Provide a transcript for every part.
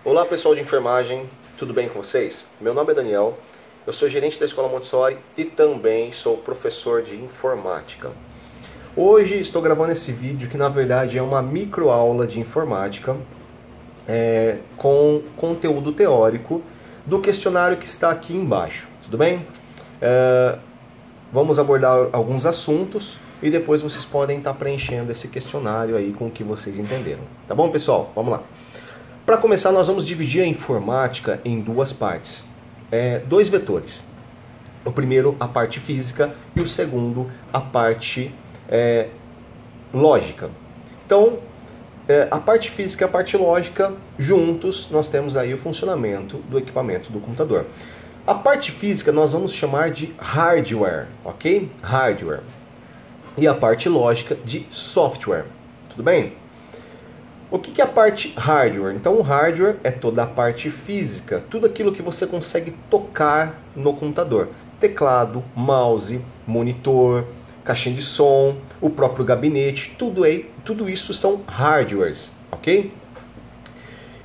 Olá pessoal de enfermagem, tudo bem com vocês? Meu nome é Daniel, eu sou gerente da Escola Montessori e também sou professor de informática. Hoje estou gravando esse vídeo que na verdade é uma microaula de informática com conteúdo teórico do questionário que está aqui embaixo, tudo bem? Vamos abordar alguns assuntos e depois vocês podem estar preenchendo esse questionário aí com o que vocês entenderam. Tá bom, pessoal? Vamos lá. Para começar, nós vamos dividir a informática em duas partes. Dois vetores. O primeiro, a parte física, e o segundo, a parte lógica. Então, a parte física e a parte lógica, juntos, nós temos aí o funcionamento do equipamento do computador. A parte física nós vamos chamar de hardware, ok? Hardware. E a parte lógica de software, tudo bem? O que é a parte hardware? Então o hardware é toda a parte física, tudo aquilo que você consegue tocar no computador. Teclado, mouse, monitor, caixinha de som, o próprio gabinete, tudo isso são hardwares, ok?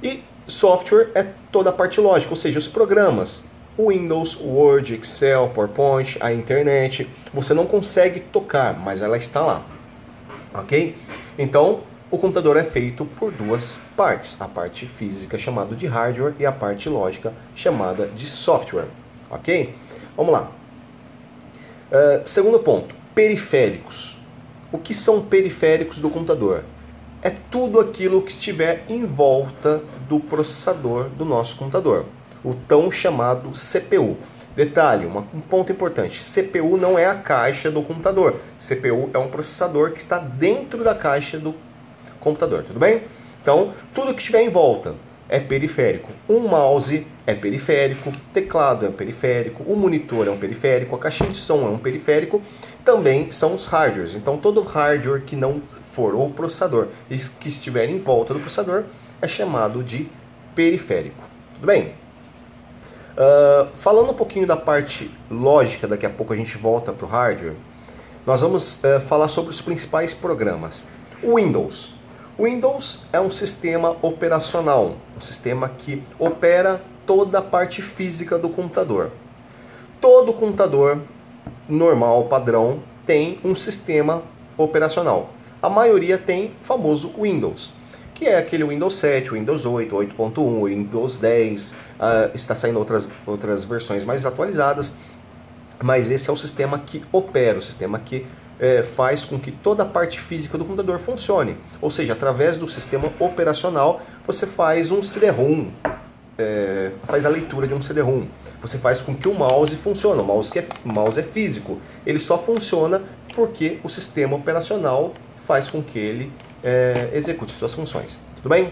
E software é toda a parte lógica, ou seja, os programas. Windows, Word, Excel, PowerPoint, a internet, você não consegue tocar, mas ela está lá, ok? Então, o computador é feito por duas partes, a parte física chamada de hardware e a parte lógica chamada de software, ok? Vamos lá. Segundo ponto, periféricos. O que são periféricos do computador? É tudo aquilo que estiver em volta do processador do nosso computador, o tão chamado CPU. Detalhe, um ponto importante, CPU não é a caixa do computador, CPU é um processador que está dentro da caixa do computador, tudo bem? Então, tudo que estiver em volta é periférico. Um mouse é periférico, teclado é um periférico, o monitor é um periférico, a caixinha de som é um periférico, também são os hardwares. Então, todo hardware que não for o processador e que estiver em volta do processador é chamado de periférico, tudo bem? Falando um pouquinho da parte lógica, daqui a pouco a gente volta para o hardware, nós vamos falar sobre os principais programas. O Windows. O Windows é um sistema operacional, um sistema que opera toda a parte física do computador. Todo computador normal, padrão, tem um sistema operacional. A maioria tem o famoso Windows, que é aquele Windows 7, Windows 8, 8.1, Windows 10, está saindo outras versões mais atualizadas, mas esse é o sistema que opera, o sistema que faz com que toda a parte física do computador funcione. Ou seja, através do sistema operacional, você faz um CD-ROM, faz a leitura de um CD-ROM. Você faz com que o mouse funcione. O mouse é físico. Ele só funciona porque o sistema operacional faz com que ele execute suas funções. Tudo bem?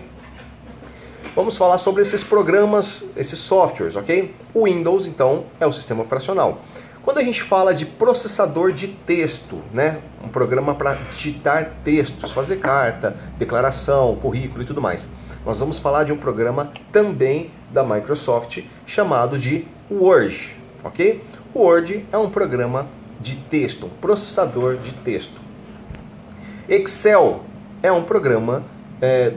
Vamos falar sobre esses programas, esses softwares, ok? O Windows, então, é o sistema operacional. Quando a gente fala de processador de texto, né, um programa para digitar textos, fazer carta, declaração, currículo e tudo mais, nós vamos falar de um programa também da Microsoft chamado de Word, ok? O Word é um programa de texto, um processador de texto. Excel é um programa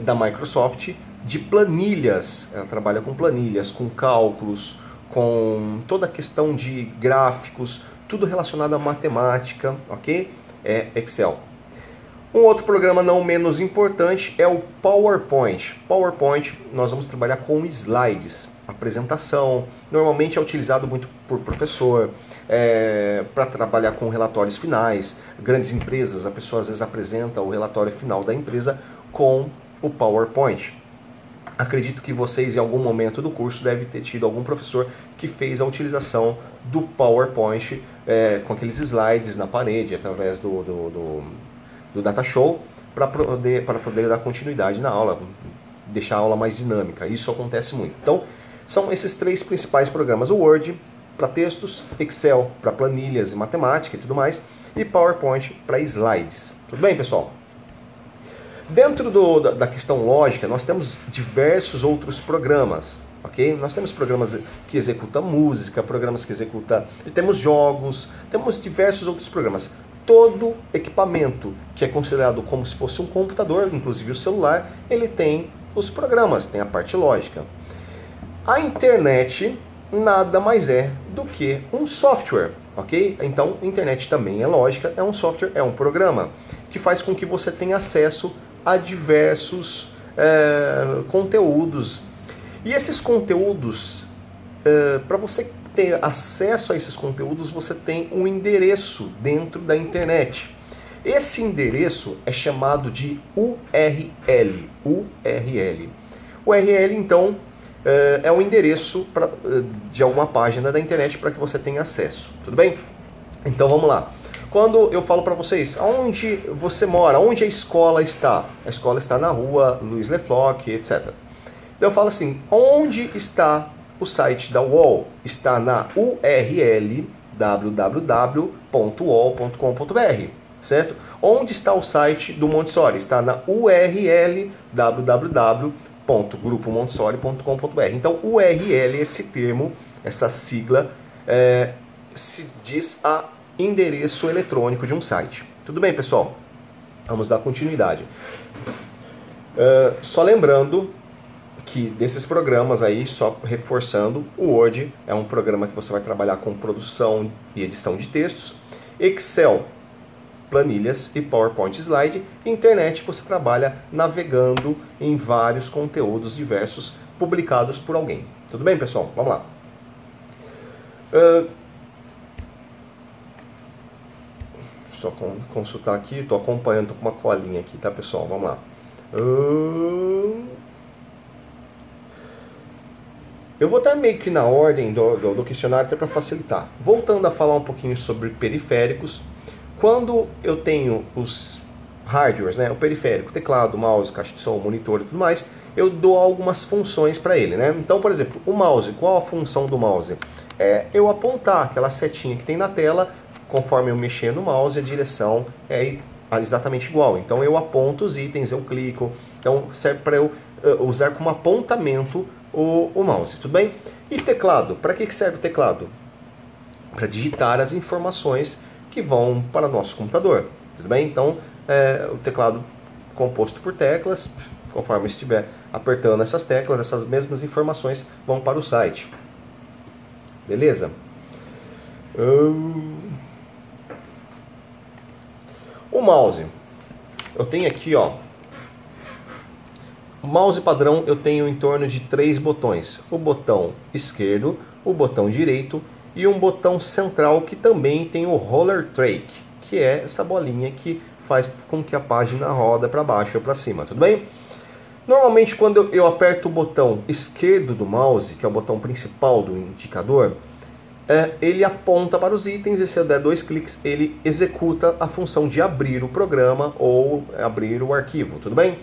da Microsoft de planilhas, ela trabalha com planilhas, com cálculos, com toda a questão de gráficos, tudo relacionado à matemática, ok? É Excel. Um outro programa não menos importante é o PowerPoint. PowerPoint, nós vamos trabalhar com slides, apresentação, normalmente é utilizado muito por professor, para trabalhar com relatórios finais, grandes empresas, a pessoa às vezes apresenta o relatório final da empresa com o PowerPoint. Acredito que vocês, em algum momento do curso, devem ter tido algum professor que fez a utilização do PowerPoint com aqueles slides na parede, através do Data Show, para poder dar continuidade na aula, deixar a aula mais dinâmica. Isso acontece muito. Então, são esses três principais programas. O Word para textos, Excel para planilhas e matemática e tudo mais, e PowerPoint para slides. Tudo bem, pessoal? Dentro da questão lógica, nós temos diversos outros programas, ok? Nós temos programas que executam música, programas que executam... Temos jogos, temos diversos outros programas. Todo equipamento que é considerado como se fosse um computador, inclusive o celular, ele tem os programas, tem a parte lógica. A internet nada mais é do que um software, ok? Então, a internet também é lógica, é um software, é um programa que faz com que você tenha acesso a diversos conteúdos. E esses conteúdos, para você ter acesso a esses conteúdos, você tem um endereço dentro da internet. Esse endereço é chamado de URL. URL. URL, então, é um endereço de alguma página da internet para que você tenha acesso. Tudo bem? Então vamos lá. Quando eu falo para vocês, onde você mora, onde a escola está? A escola está na rua Luiz Lefloc, etc. Então eu falo assim, onde está o site da UOL? Está na URL www.uol.com.br, certo? Onde está o site do Montessori? Está na URL www.grupomontessori.com.br. Então, URL, esse termo, essa sigla, se diz a endereço eletrônico de um site. Tudo bem, pessoal? Vamos dar continuidade. Só lembrando que desses programas aí, só reforçando, o Word é um programa que você vai trabalhar com produção e edição de textos, Excel, planilhas e PowerPoint Slide. Internet você trabalha navegando em vários conteúdos diversos publicados por alguém. Tudo bem, pessoal? Vamos lá. Só consultar aqui, estou acompanhando, estou com uma colinha aqui, tá, pessoal? Vamos lá. Eu vou estar meio que na ordem do questionário até para facilitar. Voltando a falar um pouquinho sobre periféricos. Quando eu tenho os hardwares, né, o periférico, teclado, mouse, caixa de som, monitor e tudo mais, eu dou algumas funções para ele, né? Então, por exemplo, o mouse, qual a função do mouse? É eu apontar aquela setinha que tem na tela, conforme eu mexer no mouse, a direção é exatamente igual. Então eu aponto os itens, eu clico, então serve para eu usar como apontamento o mouse, tudo bem? E teclado, para que serve o teclado? Para digitar as informações que vão para o nosso computador, tudo bem? Então, o teclado composto por teclas, conforme eu estiver apertando essas teclas, essas mesmas informações vão para o site. Beleza? O mouse. Eu tenho aqui, ó. O mouse padrão eu tenho em torno de 3 botões. O botão esquerdo, o botão direito e um botão central que também tem o roller track, que é essa bolinha que faz com que a página roda para baixo ou para cima, tudo bem? Normalmente quando eu aperto o botão esquerdo do mouse, que é o botão principal do indicador, ele aponta para os itens e se eu der 2 cliques ele executa a função de abrir o programa ou abrir o arquivo, tudo bem?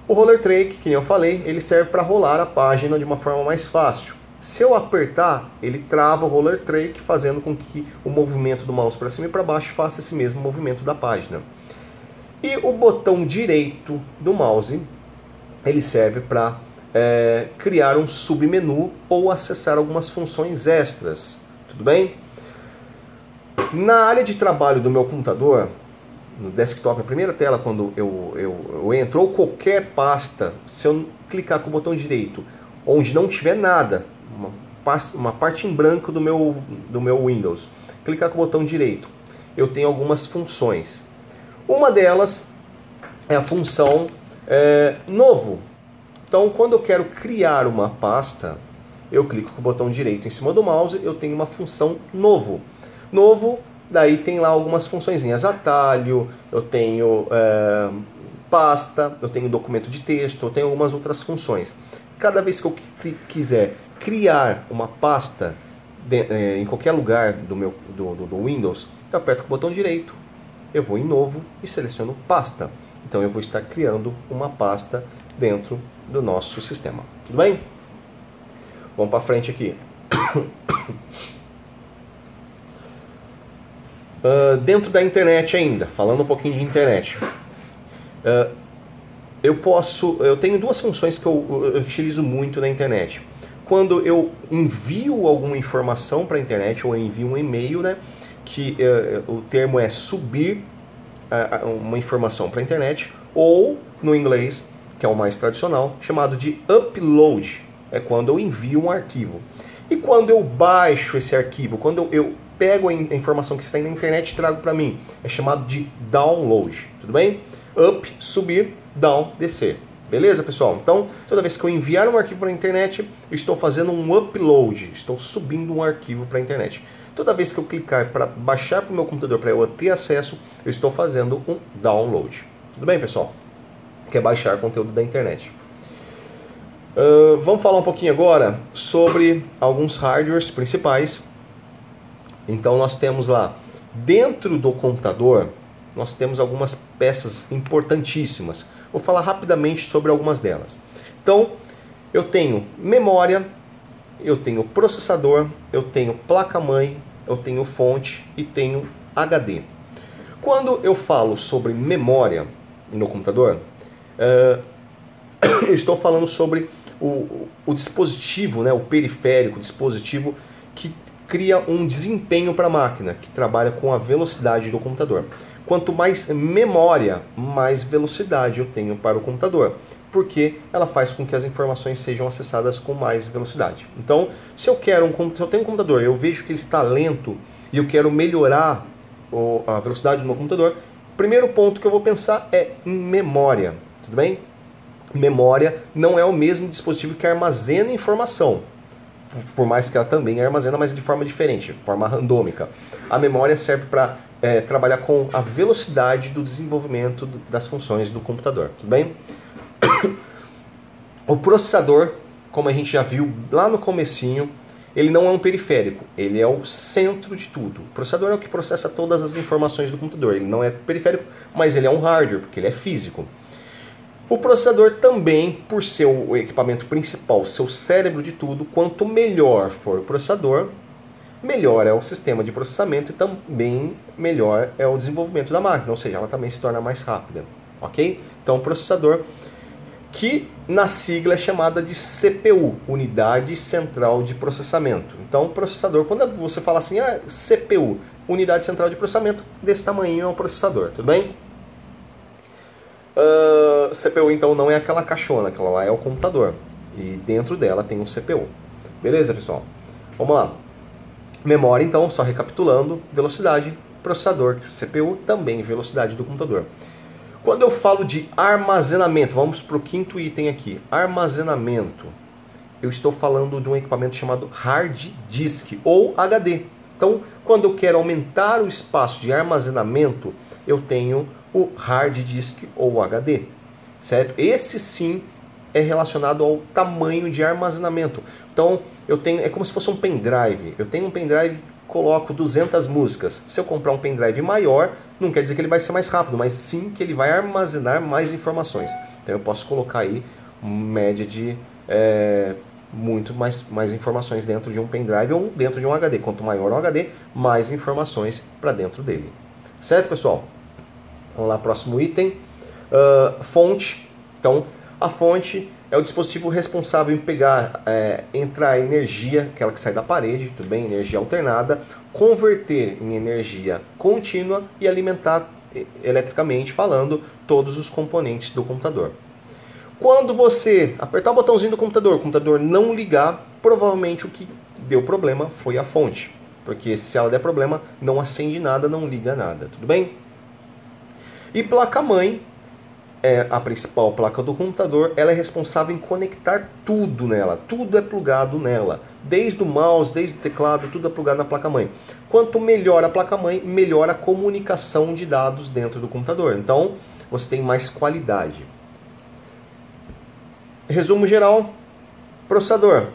O roller track, que eu falei, ele serve para rolar a página de uma forma mais fácil. Se eu apertar, ele trava o roller track, fazendo com que o movimento do mouse para cima e para baixo faça esse mesmo movimento da página. E o botão direito do mouse, ele serve para criar um submenu ou acessar algumas funções extras, tudo bem? Na área de trabalho do meu computador, no desktop, a primeira tela quando eu entro, ou qualquer pasta, se eu clicar com o botão direito, onde não tiver nada, uma parte em branco do meu Windows, clicar com o botão direito, eu tenho algumas funções. Uma delas é a função novo. Então, quando eu quero criar uma pasta, eu clico com o botão direito em cima do mouse, eu tenho uma função novo. Novo, daí tem lá algumas funçõezinhas, atalho, eu tenho pasta, eu tenho documento de texto, eu tenho algumas outras funções. Cada vez que eu quiser criar uma pasta em qualquer lugar do Windows, eu aperto com o botão direito, eu vou em novo e seleciono pasta. Então eu vou estar criando uma pasta dentro do nosso sistema. Tudo bem? Vamos para frente aqui. Dentro da internet ainda, falando um pouquinho de internet. Eu tenho 2 funções que eu utilizo muito na internet. Quando eu envio alguma informação para a internet, ou eu envio um e-mail, né, que o termo é subir uma informação para a internet, ou no inglês, que é o mais tradicional, chamado de upload. é quando eu envio um arquivo. E quando eu baixo esse arquivo, quando eu pego a informação que está aí na internet e trago para mim, é chamado de download, tudo bem? Up, subir, down, descer. Beleza, pessoal? Então, toda vez que eu enviar um arquivo para a internet, eu estou fazendo um upload, estou subindo um arquivo para a internet. Toda vez que eu clicar para baixar para o meu computador para eu ter acesso, eu estou fazendo um download. Tudo bem, pessoal? Que é baixar conteúdo da internet. Vamos falar um pouquinho agora sobre alguns hardwares principais. Então, nós temos lá, dentro do computador, nós temos algumas peças importantíssimas. Vou falar rapidamente sobre algumas delas. Então, eu tenho memória, eu tenho processador, eu tenho placa-mãe, eu tenho fonte e tenho HD. Quando eu falo sobre memória no computador, eu estou falando sobre o dispositivo, né, o periférico, o dispositivo que cria um desempenho para a máquina, que trabalha com a velocidade do computador. Quanto mais memória, mais velocidade eu tenho para o computador, porque ela faz com que as informações sejam acessadas com mais velocidade. Então, se eu tenho um computador, eu vejo que ele está lento e eu quero melhorar a velocidade do meu computador, o primeiro ponto que eu vou pensar é em memória, tudo bem? Memória não é o mesmo dispositivo que armazena informação, por mais que ela também armazena, mas de forma diferente, de forma randômica. A memória serve para trabalhar com a velocidade do desenvolvimento das funções do computador, tudo bem? O processador, como a gente já viu lá no comecinho, ele não é um periférico, ele é o centro de tudo. O processador é o que processa todas as informações do computador, ele não é periférico, mas ele é um hardware, porque ele é físico. O processador também, por ser o equipamento principal, seu cérebro de tudo, quanto melhor for o processador, melhor é o sistema de processamento e também melhor é o desenvolvimento da máquina, ou seja, ela também se torna mais rápida, ok? Então, o processador, que na sigla é chamada de CPU, Unidade Central de Processamento. Então, o processador, quando você fala assim, CPU, Unidade Central de Processamento, desse tamanho é um processador, tudo bem? CPU então não é aquela caixona, aquela lá é o computador. E dentro dela tem um CPU. Beleza, pessoal? Vamos lá. Memória então, só recapitulando, velocidade, processador, CPU, também velocidade do computador. Quando eu falo de armazenamento, vamos para o quinto item aqui. Armazenamento. Eu estou falando de um equipamento chamado hard disk ou HD. Então, quando eu quero aumentar o espaço de armazenamento, eu tenho o hard disk ou HD, certo? Esse sim é relacionado ao tamanho de armazenamento. Então, é como se fosse um pendrive. Eu tenho um pendrive, coloco 200 músicas. Se eu comprar um pendrive maior, não quer dizer que ele vai ser mais rápido, mas sim que ele vai armazenar mais informações. Então, eu posso colocar aí uma média de muito mais informações dentro de um pendrive ou dentro de um HD. Quanto maior o HD, mais informações para dentro dele. Certo, pessoal? Vamos lá, próximo item. Fonte. Então, a fonte é o dispositivo responsável em pegar, entrar a energia, aquela que sai da parede, tudo bem? Energia alternada, converter em energia contínua e alimentar eletricamente falando todos os componentes do computador. Quando você apertar o botãozinho do computador, o computador não ligar, provavelmente o que deu problema foi a fonte. Porque se ela der problema, não acende nada, não liga nada, tudo bem? E placa-mãe é a principal placa do computador, ela é responsável em conectar tudo nela, tudo é plugado nela, desde o mouse, desde o teclado, tudo é plugado na placa-mãe. Quanto melhor a placa-mãe, melhor a comunicação de dados dentro do computador, então você tem mais qualidade. Resumo geral, processador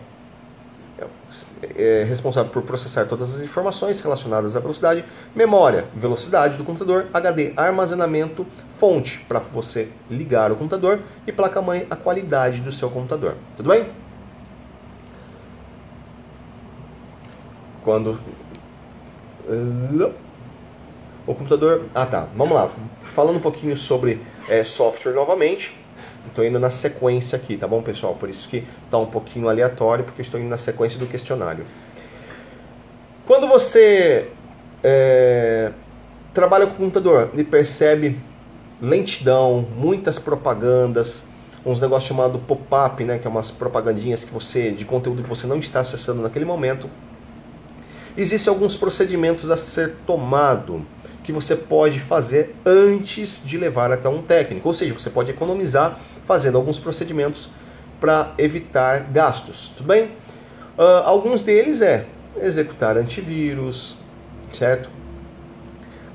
é responsável por processar todas as informações relacionadas à velocidade, memória, velocidade do computador, HD, armazenamento, fonte para você ligar o computador e placa-mãe, a qualidade do seu computador. Tudo bem? Quando o computador... vamos lá. Falando um pouquinho sobre software novamente. Estou indo na sequência aqui, tá bom, pessoal? Por isso que está um pouquinho aleatório, porque eu estou indo na sequência do questionário. Quando você trabalha com o computador e percebe lentidão, muitas propagandas, uns negócios chamados pop-up, né, que é umas propagandinhas que de conteúdo que você não está acessando naquele momento. Existem alguns procedimentos a ser tomado que você pode fazer antes de levar até um técnico, ou seja, você pode economizar fazendo alguns procedimentos para evitar gastos, tudo bem? Alguns deles é executar antivírus, certo?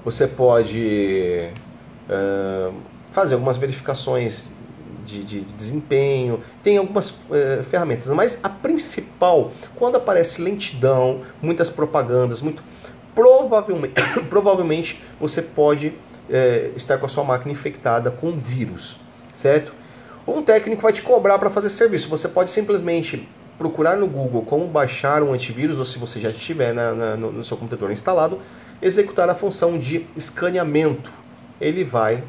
Você pode fazer algumas verificações de desempenho, tem algumas ferramentas, mas a principal, quando aparece lentidão, muitas propagandas, provavelmente você pode estar com a sua máquina infectada com vírus, certo? Um técnico vai te cobrar para fazer serviço, você pode simplesmente procurar no Google como baixar um antivírus, ou se você já tiver no seu computador instalado, executar a função de escaneamento. Ele vai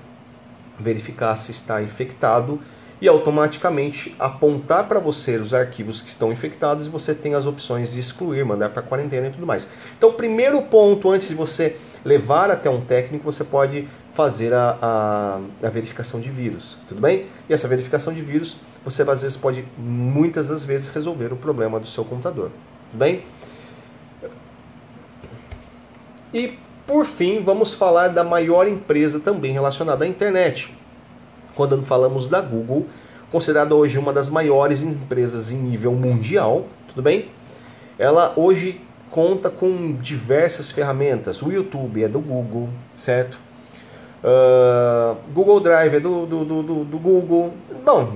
verificar se está infectado e automaticamente apontar para você os arquivos que estão infectados e você tem as opções de excluir, mandar para quarentena e tudo mais. Então, primeiro ponto, antes de você levar até um técnico, você pode fazer a verificação de vírus, tudo bem? E essa verificação de vírus, você às vezes pode, muitas das vezes, resolver o problema do seu computador, tudo bem? E, por fim, vamos falar da maior empresa também relacionada à internet. Quando falamos da Google, considerada hoje uma das maiores empresas em nível mundial, tudo bem? Ela hoje conta com diversas ferramentas. O YouTube é do Google, certo? Google Drive é do Google. Bom,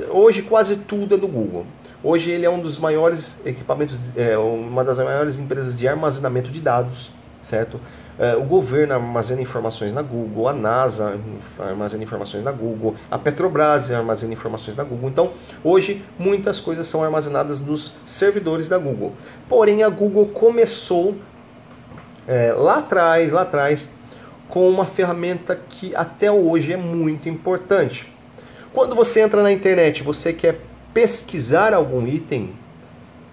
hoje quase tudo é do Google. Hoje ele é um dos maiores equipamentos, uma das maiores empresas de armazenamento de dados, certo? O governo armazena informações na Google, a NASA armazena informações na Google, a Petrobras armazena informações na Google. Então, hoje, muitas coisas são armazenadas nos servidores da Google. Porém, a Google começou lá atrás, com uma ferramenta que até hoje é muito importante. Quando você entra na internet, você quer pesquisar algum item,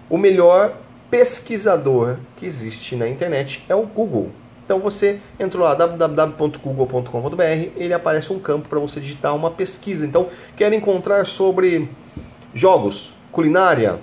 o melhor pesquisador que existe na internet é o Google. Então você entrou lá, www.google.com.br, ele aparece um campo para você digitar uma pesquisa. Então, quero encontrar sobre jogos, culinária,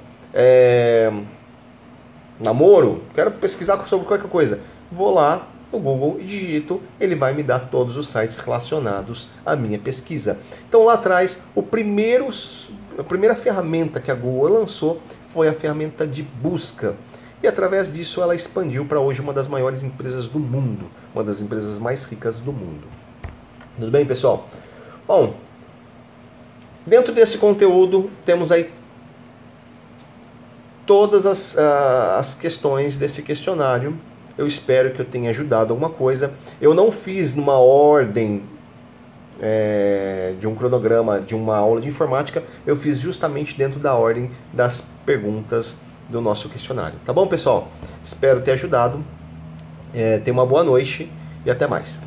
namoro, quero pesquisar sobre qualquer coisa. Vou lá no Google e digito, ele vai me dar todos os sites relacionados à minha pesquisa. Então lá atrás, a primeira ferramenta que a Google lançou foi a ferramenta de busca. E através disso ela expandiu para hoje uma das maiores empresas do mundo, uma das empresas mais ricas do mundo. Tudo bem, pessoal? Bom, dentro desse conteúdo temos aí todas as questões desse questionário. Eu espero que eu tenha ajudado alguma coisa. Eu não fiz numa ordem de um cronograma, de uma aula de informática, eu fiz justamente dentro da ordem das perguntas do nosso questionário. Tá bom, pessoal? Espero ter ajudado. Tenha uma boa noite e até mais.